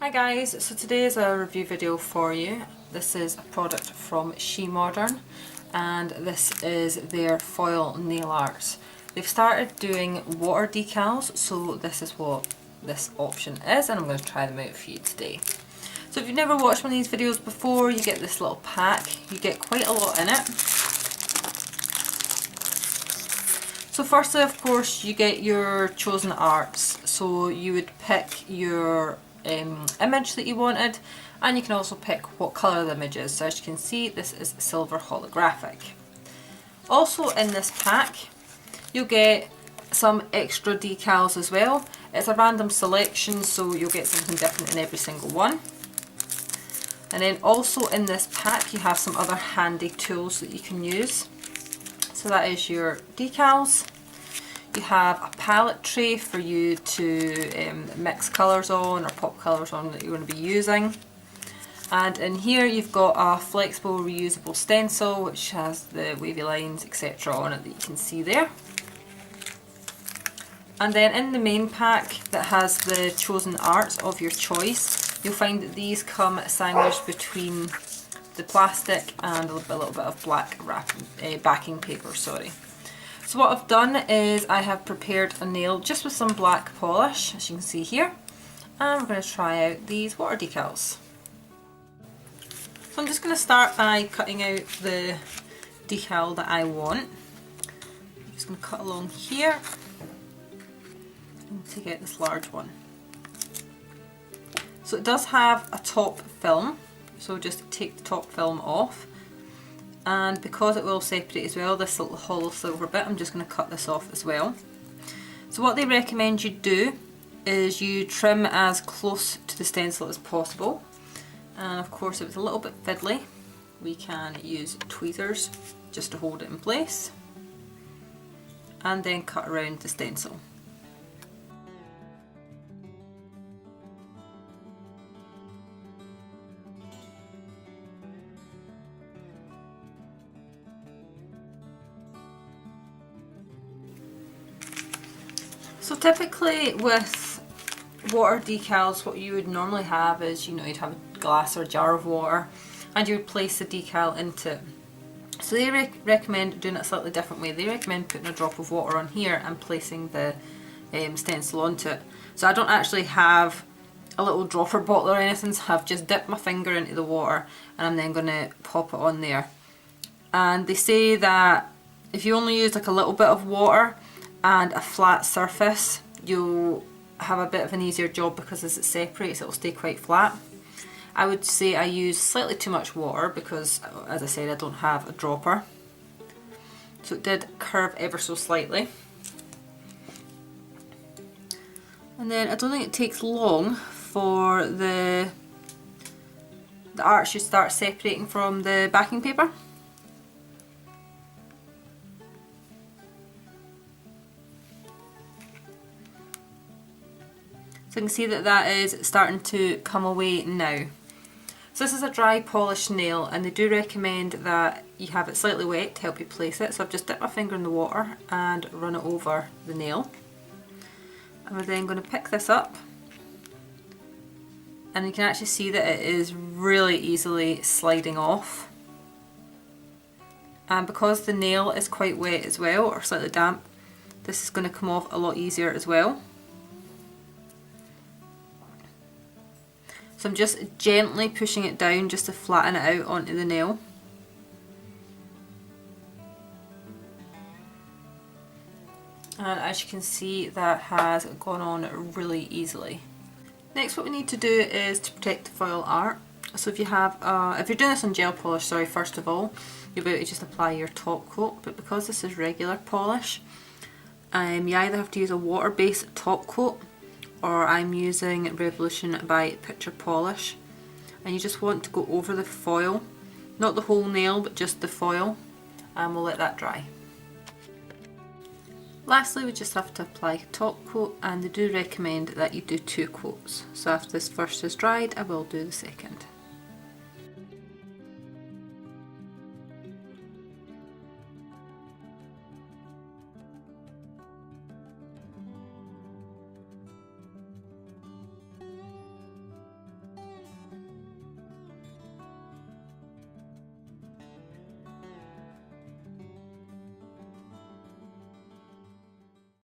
Hi guys, so today is a review video for you. This is a product from She Modern and this is their foil nail arts. They've started doing water decals, so this is what this option is and I'm going to try them out for you today. So if you've never watched one of these videos before, you get this little pack. You get quite a lot in it. So firstly, of course, you get your chosen arts. So you would pick your image that you wanted, and you can also pick what colour the image is. So as you can see, this is silver holographic. Also in this pack you'll get some extra decals as well. It's a random selection, so you'll get something different in every single one. And then also in this pack you have some other handy tools that you can use. So that is your decals. You have a palette tray for you to mix colours on or pop colours on that you're going to be using. And in here you've got a flexible reusable stencil which has the wavy lines etc. on it that you can see there. And then in the main pack that has the chosen arts of your choice, you'll find that these come sandwiched between the plastic and a little bit of black backing paper. So what I've done is I have prepared a nail just with some black polish, as you can see here, and we're going to try out these water decals. So I'm just going to start by cutting out the decal that I want. I'm just going to cut along here to get this large one. So it does have a top film, so just take the top film off. And because it will separate as well, this little hollow silver bit, I'm just going to cut this off as well. So what they recommend you do is you trim as close to the stencil as possible. And of course if it's a little bit fiddly, we can use tweezers just to hold it in place. And then cut around the stencil. So typically with water decals, what you would normally have is, you'd have a glass or a jar of water and you would place the decal into it. So they recommend doing it a slightly different way. They recommend putting a drop of water on here and placing the stencil onto it. So I don't actually have a little dropper bottle or anything, so I've just dipped my finger into the water and I'm then going to pop it on there. And they say that if you only use like a little bit of water and a flat surface, you'll have a bit of an easier job because as it separates it'll stay quite flat. I would say I use slightly too much water because, as I said, I don't have a dropper. So it did curve ever so slightly. And then I don't think it takes long for the art should start separating from the backing paper. So you can see that that is starting to come away now. So this is a dry polished nail and they do recommend that you have it slightly wet to help you place it. So I've just dipped my finger in the water and run it over the nail. And we're then going to pick this up. And you can actually see that it is really easily sliding off. And because the nail is quite wet as well, or slightly damp, this is going to come off a lot easier as well. So I'm just gently pushing it down just to flatten it out onto the nail. And as you can see, that has gone on really easily. Next, what we need to do is to protect the foil art. So if you have, if you're doing this on gel polish, first of all, you'll be able to just apply your top coat. But because this is regular polish, you either have to use a water-based top coat, or I'm using Revolution by Picture Polish, and you just want to go over the foil, not the whole nail but just the foil, and we'll let that dry. Lastly, we just have to apply a top coat, and they do recommend that you do 2 coats. So after this first is dried, I will do the second.